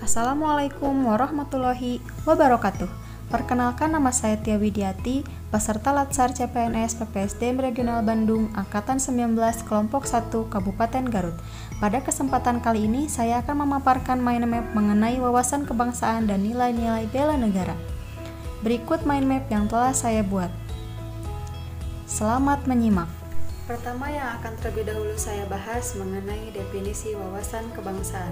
Assalamualaikum warahmatullahi wabarakatuh. Perkenalkan, nama saya Tia Widiati, peserta Latsar CPNS PPSDM Regional Bandung Angkatan 19 Kelompok 1 Kabupaten Garut. Pada kesempatan kali ini saya akan memaparkan mind map mengenai wawasan kebangsaan dan nilai-nilai bela negara. Berikut mind map yang telah saya buat. Selamat menyimak. Pertama yang akan terlebih dahulu saya bahas mengenai definisi wawasan kebangsaan.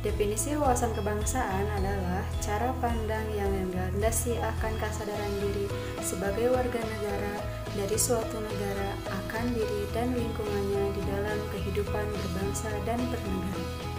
Definisi wawasan kebangsaan adalah cara pandang yang berlandasi akan kesadaran diri sebagai warga negara dari suatu negara akan diri dan lingkungannya di dalam kehidupan berbangsa dan bernegara.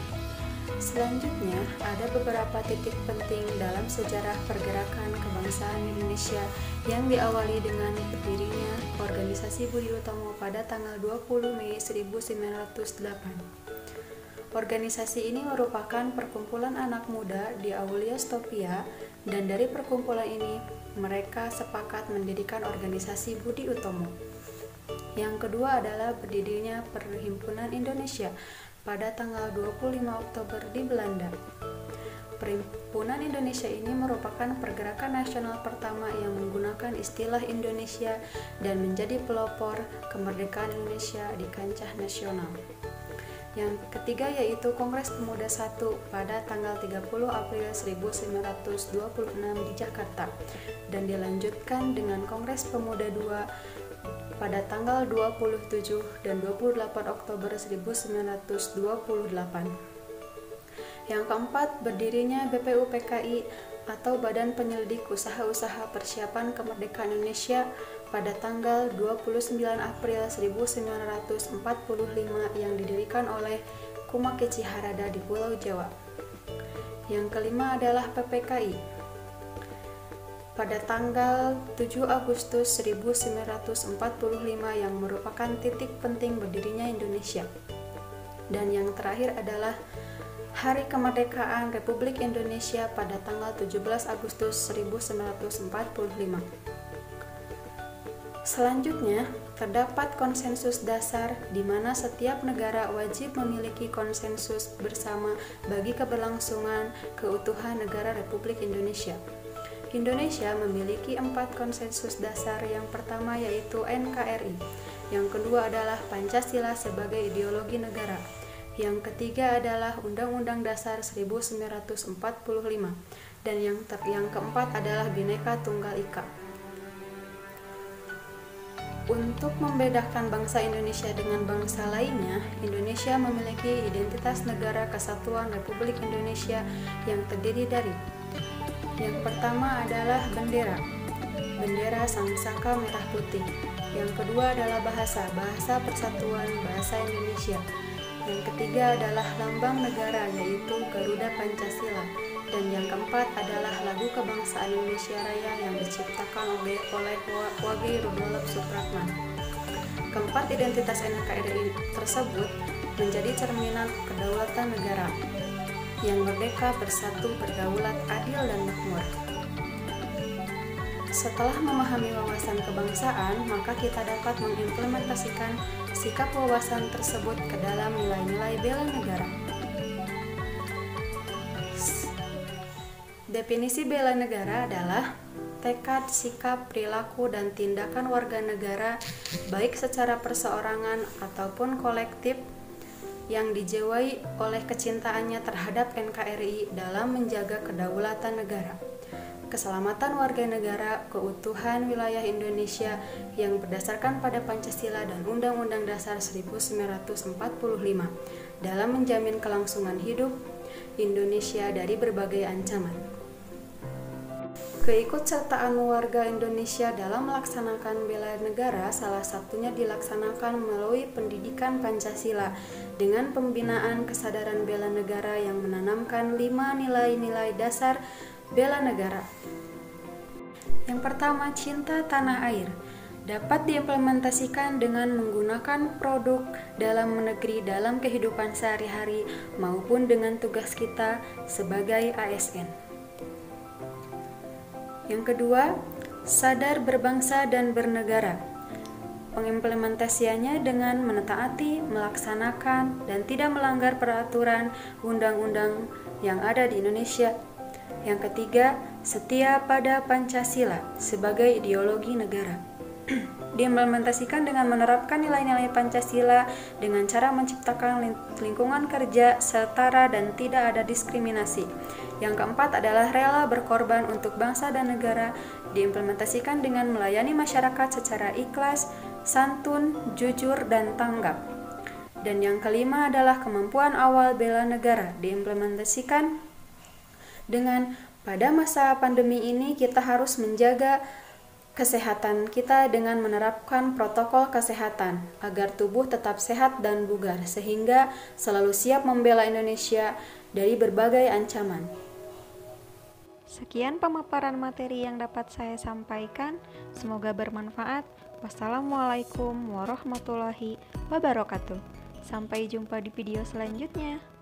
Selanjutnya, ada beberapa titik penting dalam sejarah pergerakan kebangsaan Indonesia yang diawali dengan berdirinya Organisasi Budi Utomo pada tanggal 20 Mei 1908. Organisasi ini merupakan perkumpulan anak muda di Aulia Stopia, dan dari perkumpulan ini mereka sepakat mendirikan Organisasi Budi Utomo. Yang kedua adalah berdirinya Perhimpunan Indonesia pada tanggal 25 Oktober di Belanda. Perhimpunan Indonesia ini merupakan pergerakan nasional pertama yang menggunakan istilah Indonesia dan menjadi pelopor kemerdekaan Indonesia di kancah nasional. Yang ketiga yaitu Kongres Pemuda I pada tanggal 30 April 1926 di Jakarta, dan dilanjutkan dengan Kongres Pemuda II pada tanggal 27 dan 28 Oktober 1928. Yang keempat, berdirinya BPUPKI atau Badan Penyelidik Usaha-Usaha Persiapan Kemerdekaan Indonesia pada tanggal 29 April 1945 yang didirikan oleh Kumakeci Harada di Pulau Jawa. Yang kelima adalah PPKI pada tanggal 7 Agustus 1945 yang merupakan titik penting berdirinya Indonesia. Dan yang terakhir adalah Hari Kemerdekaan Republik Indonesia pada tanggal 17 Agustus 1945. Selanjutnya, terdapat konsensus dasar di mana setiap negara wajib memiliki konsensus bersama bagi keberlangsungan keutuhan negara Republik Indonesia. Indonesia memiliki 4 konsensus dasar. Yang pertama yaitu NKRI, yang kedua adalah Pancasila sebagai ideologi negara, yang ketiga adalah Undang-Undang Dasar 1945, dan yang keempat adalah Bhinneka Tunggal Ika. Untuk membedakan bangsa Indonesia dengan bangsa lainnya, Indonesia memiliki identitas negara kesatuan Republik Indonesia yang terdiri dari: yang pertama adalah bendera Sangsaka merah putih. Yang kedua adalah bahasa persatuan bahasa Indonesia. Yang ketiga adalah lambang negara yaitu Garuda Pancasila. Dan yang keempat adalah lagu kebangsaan Indonesia Raya yang diciptakan oleh Wage Rudolf Supratman. Keempat identitas NKRI tersebut menjadi cerminan kedaulatan negara yang merdeka, bersatu, berdaulat, adil, dan makmur. Setelah memahami wawasan kebangsaan, maka kita dapat mengimplementasikan sikap wawasan tersebut ke dalam nilai-nilai bela negara. Definisi bela negara adalah tekad, sikap, perilaku, dan tindakan warga negara baik secara perseorangan ataupun kolektif yang dijiwai oleh kecintaannya terhadap NKRI dalam menjaga kedaulatan negara, keselamatan warga negara, keutuhan wilayah Indonesia yang berdasarkan pada Pancasila dan Undang-Undang Dasar 1945 dalam menjamin kelangsungan hidup Indonesia dari berbagai ancaman. Keikutsertaan warga Indonesia dalam melaksanakan bela negara salah satunya dilaksanakan melalui pendidikan Pancasila dengan pembinaan kesadaran bela negara yang menanamkan 5 nilai-nilai dasar bela negara. Yang pertama, cinta tanah air dapat diimplementasikan dengan menggunakan produk dalam negeri dalam kehidupan sehari-hari maupun dengan tugas kita sebagai ASN. Yang kedua, Sadar berbangsa dan bernegara. Pengimplementasiannya dengan menetaati, melaksanakan, dan tidak melanggar peraturan undang-undang yang ada di Indonesia. Yang ketiga, setia pada Pancasila sebagai ideologi negara. Diimplementasikan dengan menerapkan nilai-nilai Pancasila dengan cara menciptakan lingkungan kerja setara dan tidak ada diskriminasi. Yang keempat adalah rela berkorban untuk bangsa dan negara, diimplementasikan dengan melayani masyarakat secara ikhlas, santun, jujur, dan tanggap. Dan yang kelima adalah kemampuan awal bela negara, diimplementasikan dengan pada masa pandemi ini kita harus menjaga kesehatan kita dengan menerapkan protokol kesehatan agar tubuh tetap sehat dan bugar sehingga selalu siap membela Indonesia dari berbagai ancaman. Sekian pemaparan materi yang dapat saya sampaikan, semoga bermanfaat. Wassalamualaikum warahmatullahi wabarakatuh. Sampai jumpa di video selanjutnya.